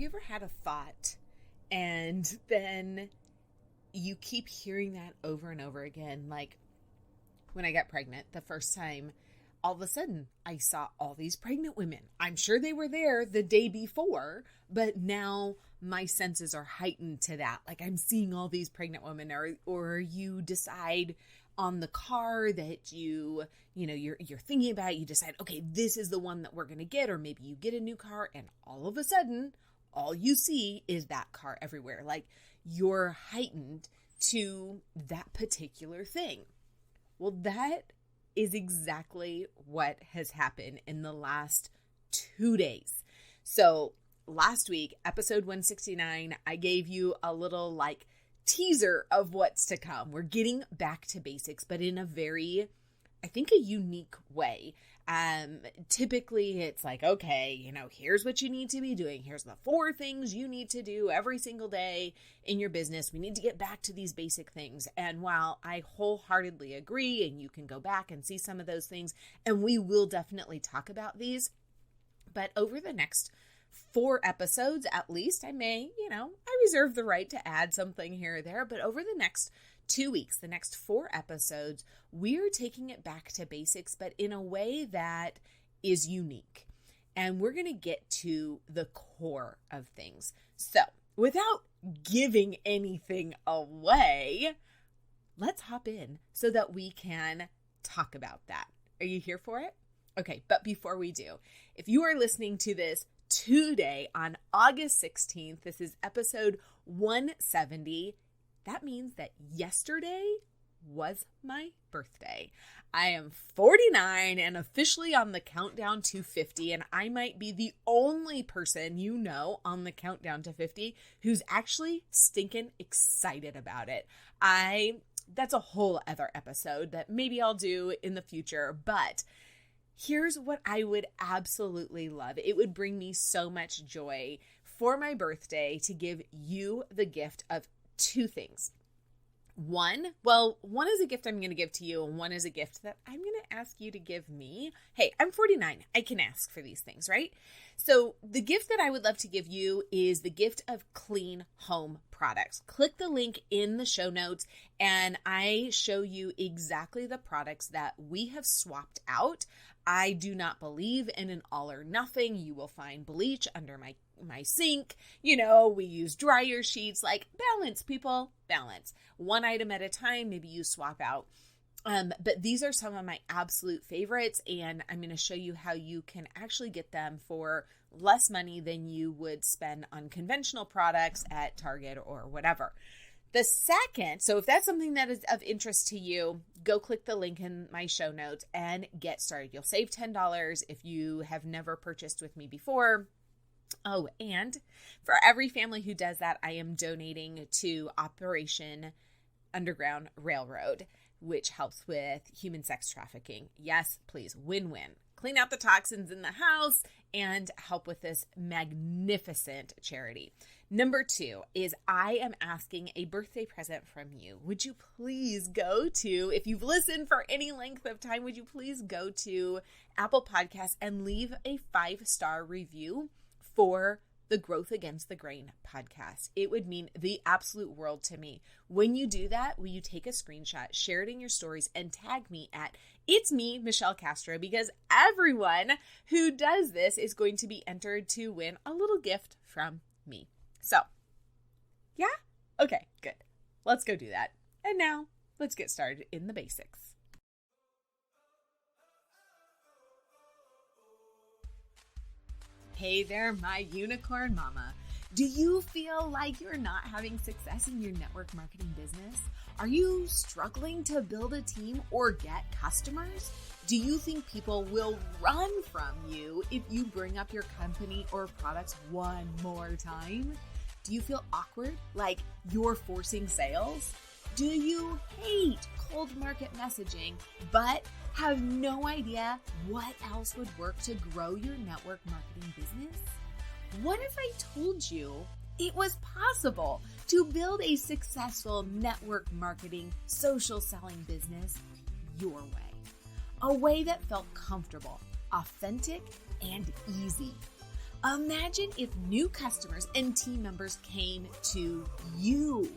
you ever had a thought and then you keep hearing that over and over again? Like when I got pregnant the first time, all of a sudden I saw all these pregnant women. I'm sure they were there the day before, but now my senses are heightened to that. Like I'm seeing all these pregnant women, or you decide on the car that you're thinking about, you decide, okay, this is the one that we're going to get, or maybe you get a new car and all of a sudden, all you see is that car everywhere. Like you're heightened to that particular thing. Well, that is exactly what has happened in the last 2 days. So last week, episode 169, I gave you a little like teaser of what's to come. We're getting back to basics, but in a very, I think, a unique way. Typically it's like, okay, here's what you need to be doing. Here's the 4 things you need to do every single day in your business. We need to get back to these basic things. And while I wholeheartedly agree, and you can go back and see some of those things, and we will definitely talk about these, but over the next 4 episodes, at least, I reserve the right to add something here or there, but over the next 2 weeks, the next 4 episodes, we're taking it back to basics, but in a way that is unique. And we're going to get to the core of things. So without giving anything away, let's hop in so that we can talk about that. Are you here for it? Okay, but before we do, if you are listening to this today on August 16th, this is episode 170. That means that yesterday was my birthday. I am 49 and officially on the countdown to 50, and I might be the only person on the countdown to 50 who's actually stinking excited about it. That's a whole other episode that maybe I'll do in the future, but here's what I would absolutely love. It would bring me so much joy for my birthday to give you the gift of 2 things. One is a gift I'm going to give to you, and one is a gift that I'm going to ask you to give me. Hey, I'm 49. I can ask for these things, right? So the gift that I would love to give you is the gift of clean home products. Click the link in the show notes, and I show you exactly the products that we have swapped out. I do not believe in an all or nothing. You will find bleach under my sink. We use dryer sheets. Like, balance, people, balance. One item at a time, maybe you swap out. But these are some of my absolute favorites, and I'm going to show you how you can actually get them for less money than you would spend on conventional products at Target or whatever. The second, so if that's something that is of interest to you, go click the link in my show notes and get started. You'll save $10 if you have never purchased with me before. Oh, and for every family who does that, I am donating to Operation Underground Railroad, which helps with human sex trafficking. Yes, please, win-win. Clean out the toxins in the house and help with this magnificent charity. Number 2 is I am asking a birthday present from you. Would you please go to, if you've listened for any length of time, would you please go to Apple Podcasts and leave a 5-star review for the Growth Against the Grain podcast. It would mean the absolute world to me. When you do that, will you take a screenshot, share it in your stories, and tag me at It's Me, Michelle Castro, because everyone who does this is going to be entered to win a little gift from me. So, yeah? Okay, good. Let's go do that. And now, let's get started in the basics. Hey there, my unicorn mama. Do you feel like you're not having success in your network marketing business? Are you struggling to build a team or get customers? Do you think people will run from you if you bring up your company or products one more time? Do you feel awkward, like you're forcing sales? Do you hate cold market messaging, but have no idea what else would work to grow your network marketing business? What if I told you it was possible to build a successful network marketing, social selling business your way? A way that felt comfortable, authentic, and easy. Imagine if new customers and team members came to you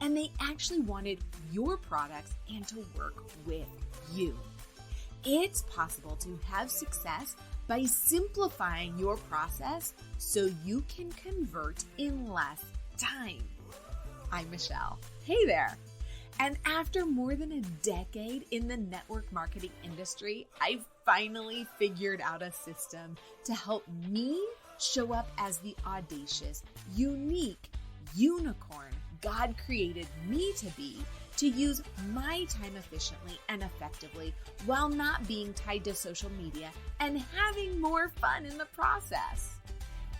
and they actually wanted your products and to work with you. It's possible to have success by simplifying your process so you can convert in less time. I'm Michelle. Hey there. And after more than a decade in the network marketing industry, I've finally figured out a system to help me show up as the audacious, unique unicorn God created me to be, to use my time efficiently and effectively while not being tied to social media and having more fun in the process.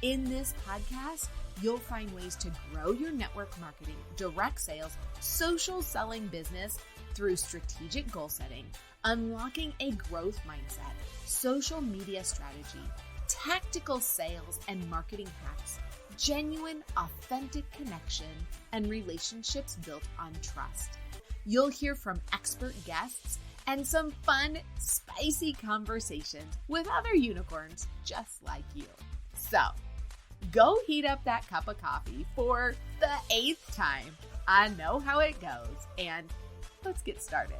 In this podcast, you'll find ways to grow your network marketing, direct sales, social selling business through strategic goal setting, unlocking a growth mindset, social media strategy, tactical sales and marketing hacks, genuine, authentic connection, and relationships built on trust. You'll hear from expert guests and some fun, spicy conversations with other unicorns just like you. So, go heat up that cup of coffee for the 8th time. I know how it goes, and let's get started.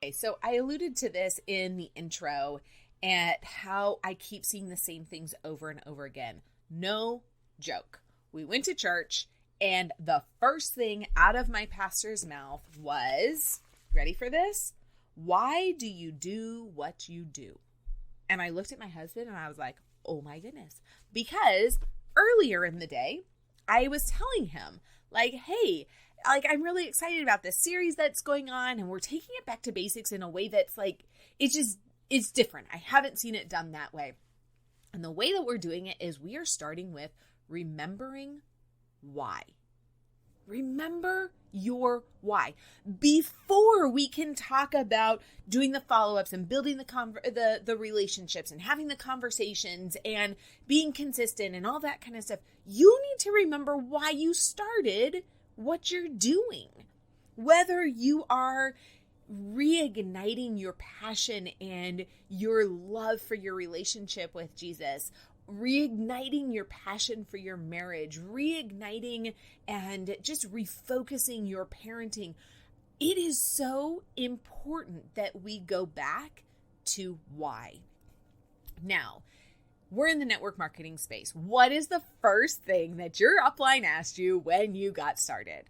Okay, so I alluded to this in the intro at how I keep seeing the same things over and over again. No joke. We went to church and the first thing out of my pastor's mouth was, ready for this? Why do you do what you do? And I looked at my husband and I was like, oh my goodness. Because earlier in the day, I was telling him like, hey, I'm really excited about this series that's going on and we're taking it back to basics in a way that's like, it's different. I haven't seen it done that way. And the way that we're doing it is we are starting with remembering why. Remember your why. Before we can talk about doing the follow-ups and building the relationships and having the conversations and being consistent and all that kind of stuff, you need to remember why you started what you're doing. Whether you are reigniting your passion and your love for your relationship with Jesus, reigniting your passion for your marriage, reigniting and just refocusing your parenting. It is so important that we go back to why. Now, we're in the network marketing space. What is the first thing that your upline asked you when you got started?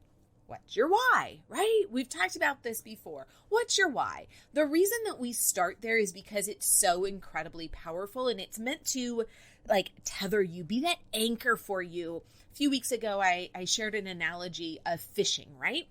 What's your why, right? We've talked about this before. What's your why? The reason that we start there is because it's so incredibly powerful and it's meant to tether you, be that anchor for you. A few weeks ago, I shared an analogy of fishing, right?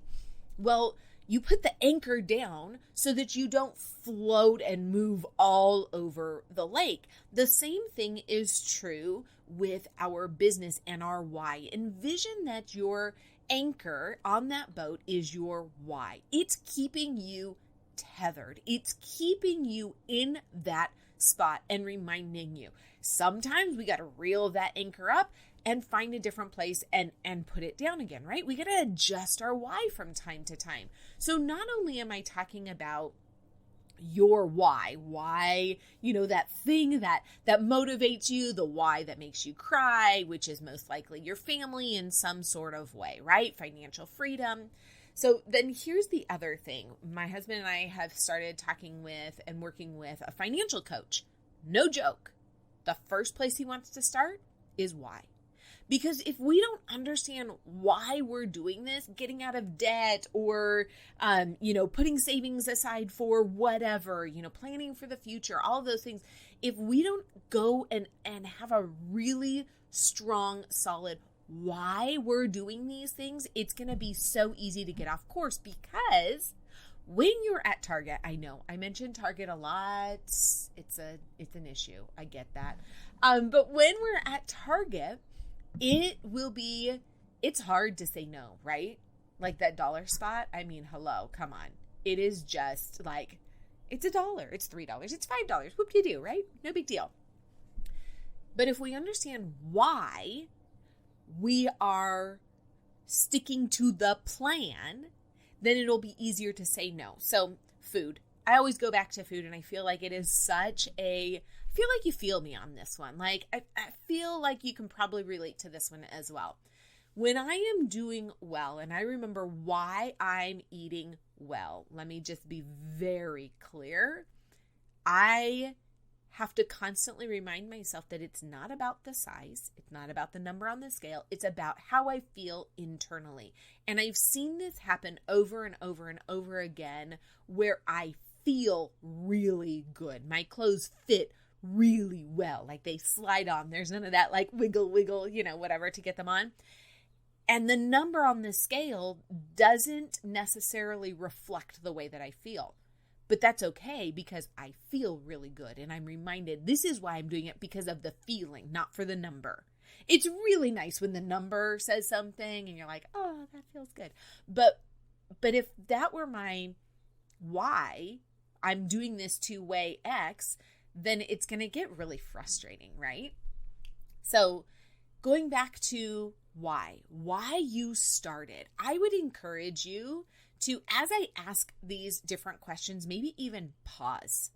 Well, you put the anchor down so that you don't float and move all over the lake. The same thing is true with our business and our why. Envision that your anchor on that boat is your why. It's keeping you tethered. It's keeping you in that spot and reminding you. Sometimes we got to reel that anchor up and find a different place and put it down again, right? We got to adjust our why from time to time. So not only am I talking about your why, that thing that motivates you, the why that makes you cry, which is most likely your family in some sort of way, right? Financial freedom. So then here's the other thing. My husband and I have started talking with and working with a financial coach. No joke. The first place he wants to start is why. Because if we don't understand why we're doing this, getting out of debt or, putting savings aside for whatever, planning for the future, all of those things, if we don't go and have a really strong, solid why we're doing these things, it's going to be so easy to get off course. Because when you're at Target, I know I mentioned Target a lot. It's an issue. I get that. But when we're at Target, it's hard to say no, right? Like that dollar spot. I mean, hello, come on. It is just like, It's $1. It's $3. It's $5. Whoop-de-doo, right? No big deal. But if we understand why we are sticking to the plan, then it'll be easier to say no. So food. I always go back to food, and I feel like it is such a, I feel like you feel me on this one. Like, I feel like you can probably relate to this one as well. When I am doing well, and I remember why I'm eating well, let me just be very clear. I have to constantly remind myself that it's not about the size. It's not about the number on the scale. It's about how I feel internally. And I've seen this happen over and over and over again where I feel really good. My clothes fit really well. Like they slide on. There's none of that like wiggle, whatever to get them on. And the number on the scale doesn't necessarily reflect the way that I feel. But that's okay because I feel really good. And I'm reminded this is why I'm doing it, because of the feeling, not for the number. It's really nice when the number says something and you're like, oh, that feels good. But if that were my why, I'm doing this to weigh X, then it's going to get really frustrating, right? So going back to why you started, I would encourage you to, as I ask these different questions, maybe even pause,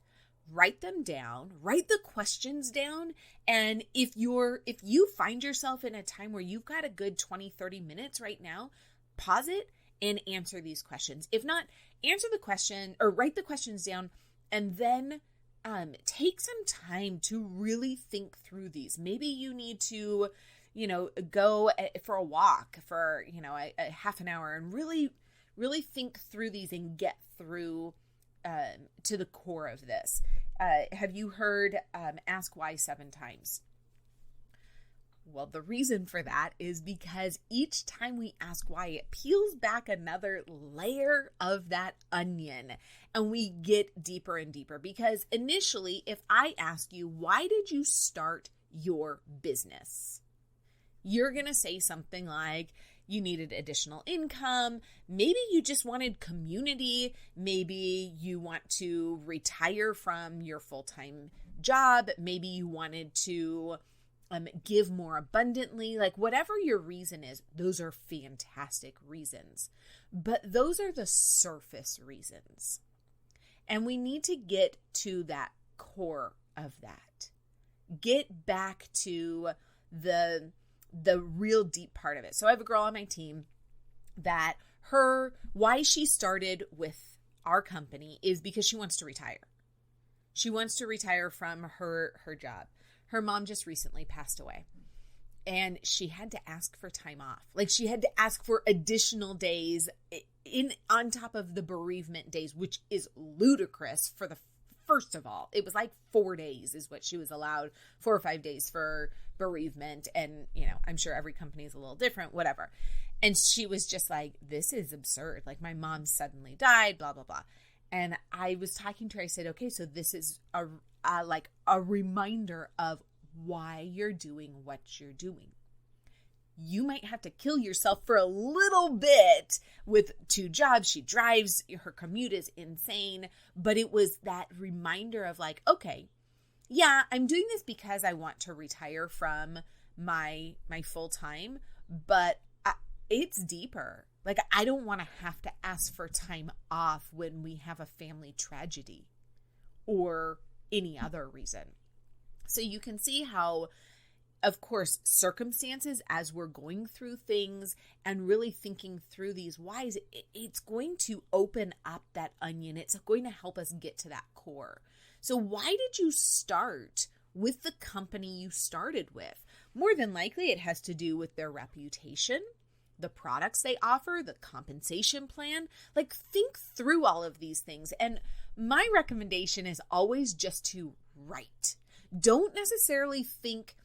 write them down, write the questions down. And if you find yourself in a time where you've got a good 20, 30 minutes right now, pause it and answer these questions. If not, answer the question or write the questions down and then take some time to really think through these. Maybe you need to, go for a walk for, a half an hour and really think through these and get through to the core of this. Have you heard ask why 7 times? Well, the reason for that is because each time we ask why, it peels back another layer of that onion and we get deeper and deeper. Because initially, if I ask you, why did you start your business? You're going to say something like, you needed additional income. Maybe you just wanted community. Maybe you want to retire from your full-time job. Maybe you wanted to give more abundantly. Like whatever your reason is, those are fantastic reasons. But those are the surface reasons. And we need to get to that core of that. Get back to the real deep part of it. So I have a girl on my team that why she started with our company is because she wants to retire. She wants to retire from her job. Her mom just recently passed away and she had to ask for time off. Like she had to ask for additional days on top of the bereavement days, which is ludicrous for first of all, it was like 4 days is what she was allowed, 4 or 5 days for bereavement. And, I'm sure every company is a little different, whatever. And she was just like, this is absurd. Like my mom suddenly died, blah, blah, blah. And I was talking to her. I said, okay, so this is a reminder of why you're doing what you're doing. You might have to kill yourself for a little bit with 2 jobs. She drives, her commute is insane. But it was that reminder of like, okay, yeah, I'm doing this because I want to retire from my full time, but it's deeper. Like I don't want to have to ask for time off when we have a family tragedy or any other reason. So you can see how, of course, circumstances as we're going through things and really thinking through these whys, it's going to open up that onion. It's going to help us get to that core. So why did you start with the company you started with? More than likely, it has to do with their reputation, the products they offer, the compensation plan. Like think through all of these things. And my recommendation is always just to write. Don't necessarily think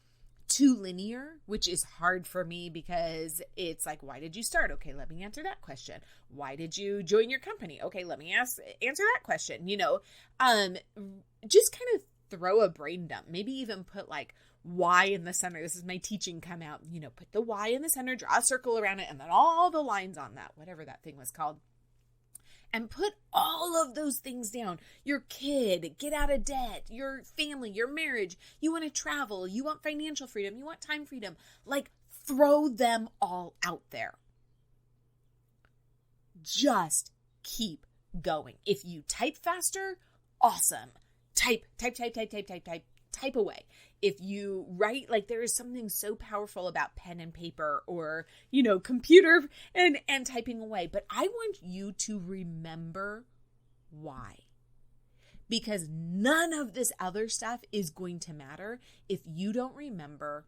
too linear, which is hard for me because it's like, why did you start? Okay, let me answer that question. Why did you join your company? Okay, let me answer that question. Just kind of throw a brain dump. Maybe even put like why in the center. This is my teaching come out. Put the why in the center, draw a circle around it, and then all the lines on that, whatever that thing was called. and put all of those things down. Your kid, get out of debt, your family, your marriage, you want to travel, you want financial freedom, you want time freedom. Like, throw them all out there. Just keep going. If you type faster, awesome. Type away. If you write, like, there is something so powerful about pen and paper or, computer and typing away. But I want you to remember why. Because none of this other stuff is going to matter if you don't remember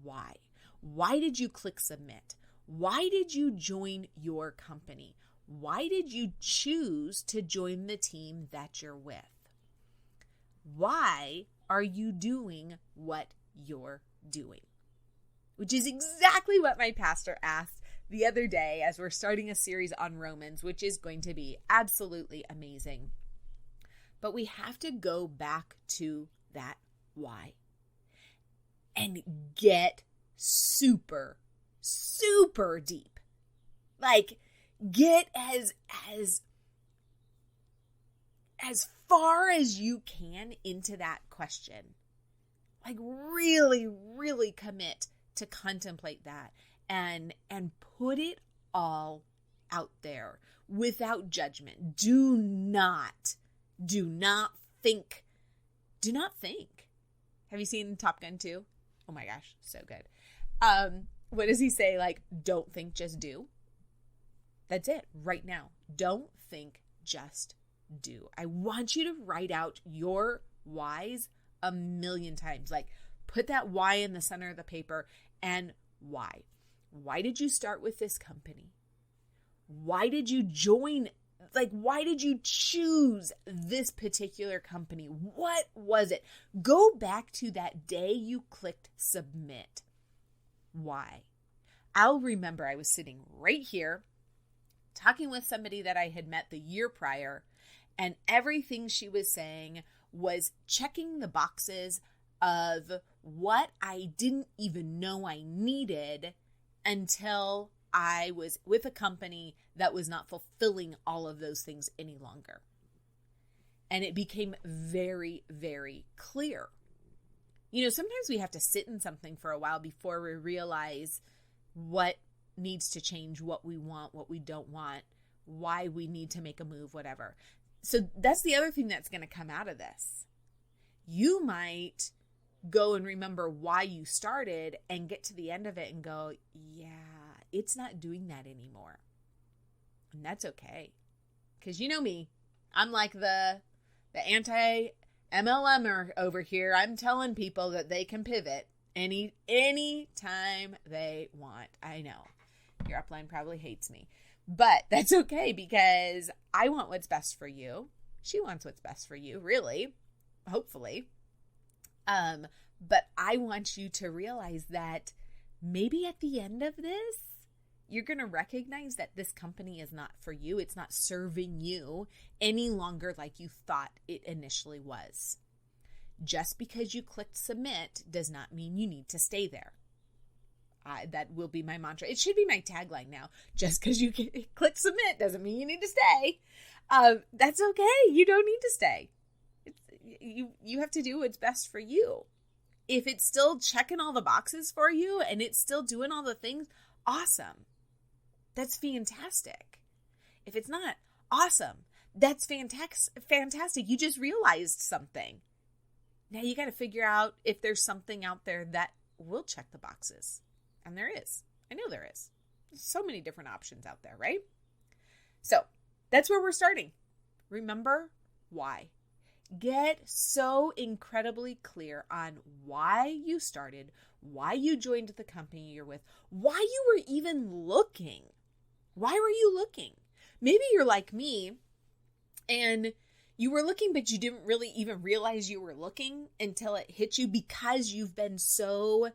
why. Why did you click submit? Why did you join your company? Why did you choose to join the team that you're with? Why are you doing what you're doing? Which is exactly what my pastor asked the other day as we're starting a series on Romans, which is going to be absolutely amazing. But we have to go back to that why and get super, super deep. Like, get as far as you can into that question. Like, really, really commit to contemplate that and put it all out there without judgment. Do not think. Do not think. Have you seen Top Gun 2? Oh my gosh, so good. What does he say? Like, don't think, just do. That's it right now. Don't think, just do. I want you to write out your whys 1,000,000 times. Like, put that why in the center of the paper and why. Why did you start with this company? Why did you join? Like, why did you choose this particular company? What was it? Go back to that day you clicked submit. Why? I'll remember I was sitting right here talking with somebody that I had met the year prior, and everything she was saying was checking the boxes of what I didn't even know I needed until I was with a company that was not fulfilling all of those things any longer. And it became very, very clear. Sometimes we have to sit in something for a while before we realize what needs to change, what we want, what we don't want, why we need to make a move, whatever. So that's the other thing that's going to come out of this. You might go and remember why you started and get to the end of it and go, yeah, it's not doing that anymore. And that's okay. Because you know me, I'm like the anti-MLMer over here. I'm telling people that they can pivot any time they want. I know. Your upline probably hates me. But that's okay because I want what's best for you. She wants what's best for you, really. Hopefully. But I want you to realize that maybe at the end of this, you're going to recognize that this company is not for you. It's not serving you any longer like you thought it initially was. Just because you clicked submit does not mean you need to stay there. That will be my mantra. It should be my tagline now. Just because you click submit doesn't mean you need to stay. That's okay. You don't need to stay. You have to do what's best for you. If it's still checking all the boxes for you and it's still doing all the things, awesome. That's fantastic. If it's not, awesome. That's fantastic. You just realized something. Now you got to figure out if there's something out there that will check the boxes. And there is. I know there is. There's so many different options out there, right? So that's where we're starting. Remember why. Get so incredibly clear on why you started, why you joined the company you're with, why you were even looking. Why were you looking? Maybe you're like me and you were looking, but you didn't really even realize you were looking until it hit you because you've been so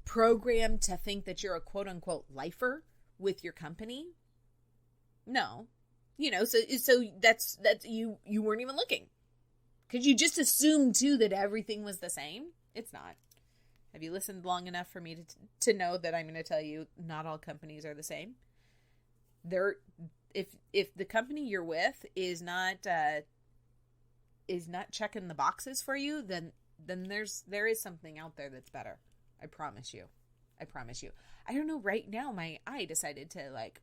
programmed to think that you're a quote unquote lifer with your company. No. So that's you weren't even looking because you just assumed too that everything was the same. It's not. Have you listened long enough for me to know that I'm going to tell you not all companies are the same? if the company you're with is not checking the boxes for you, then there is something out there that's better. I promise you. I don't know, right now my eye decided to like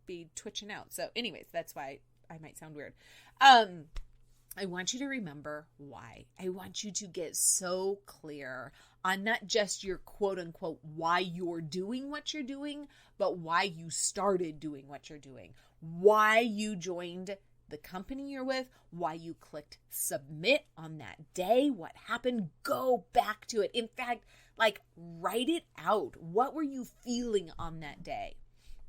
be twitching out. So anyways, that's why I might sound weird. I want you to remember why. I want you to get so clear on not just your quote unquote why you're doing what you're doing, but why you started doing what you're doing. Why you joined the company you're with, why you clicked submit on that day, what happened, go back to it. In fact, like write it out. What were you feeling on that day?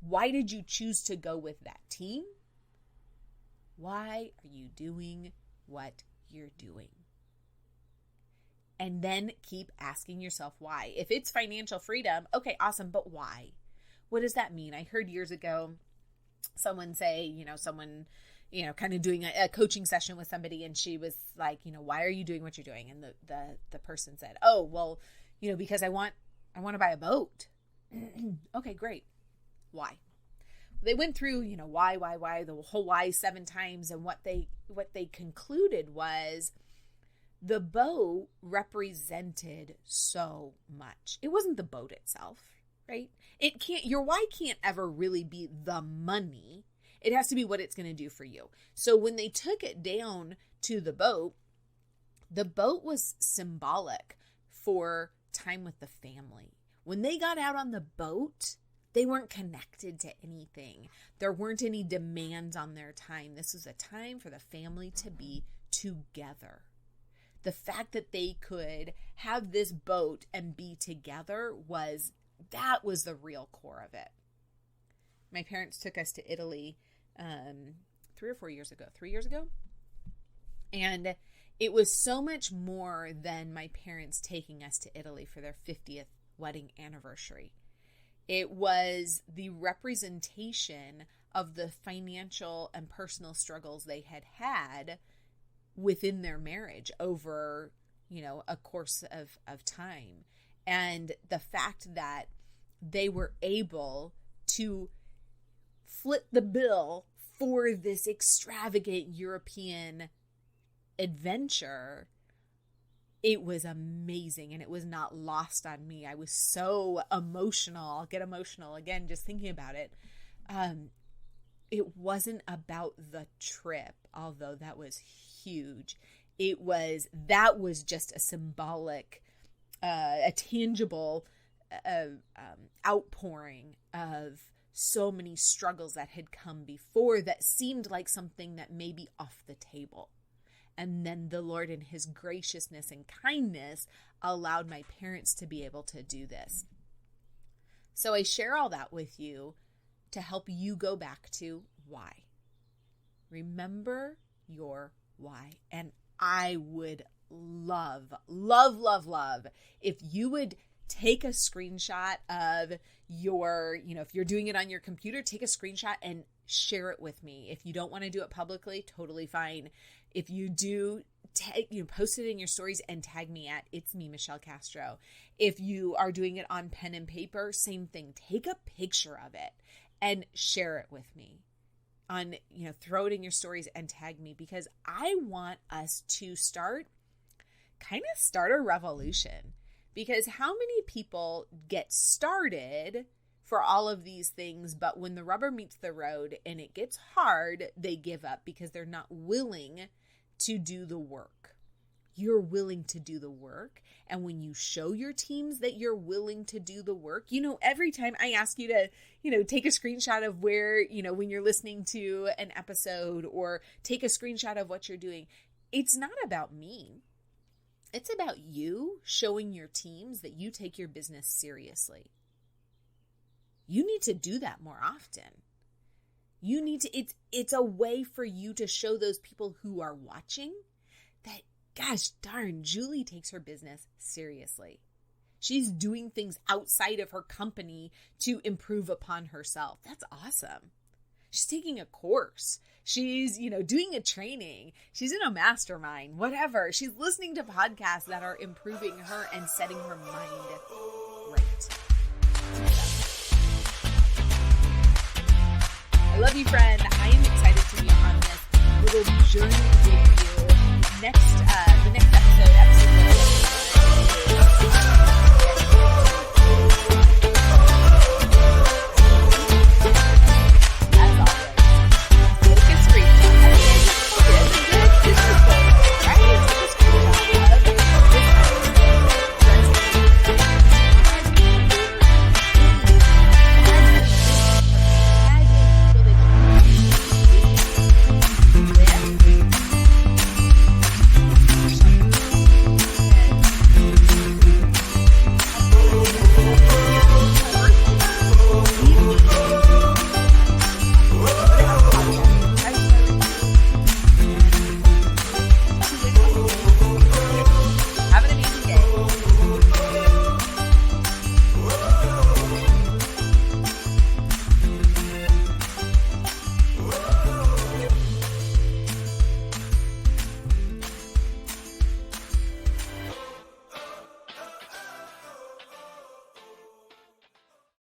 Why did you choose to go with that team? Why are you doing what you're doing? And then keep asking yourself why. If it's financial freedom, okay, awesome, but why? What does that mean? I heard years ago someone say, kind of doing a coaching session with somebody, and she was like, why are you doing what you're doing? And the person said, oh, well, because I want to buy a boat. Okay, great. Why? They went through, why, the whole why 7 times. And what they concluded was the boat represented so much. It wasn't the boat itself, right? Your why can't ever really be the money. It has to be what it's going to do for you. So when they took it down to the boat was symbolic for time with the family. When they got out on the boat, they weren't connected to anything. There weren't any demands on their time. This was a time for the family to be together. The fact that they could have this boat and be together was the real core of it. My parents took us to Italy 3 or 4 years ago. 3 years ago. And it was so much more than my parents taking us to Italy for their 50th wedding anniversary. It was the representation of the financial and personal struggles they had within their marriage over, a course of time. And the fact that they were able to foot the bill for this extravagant European adventure, it was amazing, and it was not lost on me. I was so emotional. I'll get emotional again just thinking about it. It wasn't about the trip, although that was huge. That was just a symbolic, a tangible outpouring of so many struggles that had come before that seemed like something that may be off the table. And then the Lord, in his graciousness and kindness, allowed my parents to be able to do this. So I share all that with you to help you go back to why. Remember your why. And I would love if you would take a screenshot of your, if you're doing it on your computer, take a screenshot and share it with me. If you don't want to do it publicly, totally fine. If you do, post it in your stories and tag me at It's Me, Michelle Castro. If you are doing it on pen and paper, same thing. Take a picture of it and share it with me. Throw it in your stories and tag me, because I want us to start a revolution. Because how many people get started for all of these things, but when the rubber meets the road and it gets hard, they give up because they're not willing to do the work. You're willing to do the work. And when you show your teams that you're willing to do the work, every time I ask you to, take a screenshot of where, when you're listening to an episode, or take a screenshot of what you're doing, it's not about me. It's about you showing your teams that you take your business seriously. You need to do that more often. It's a way for you to show those people who are watching that, gosh darn, Julie takes her business seriously. She's doing things outside of her company to improve upon herself. That's awesome. She's taking a course. She's, doing a training. She's in a mastermind, whatever. She's listening to podcasts that are improving her and setting her mind right. I love you, friend. I am excited to be on this little journey with you. The next episode 1,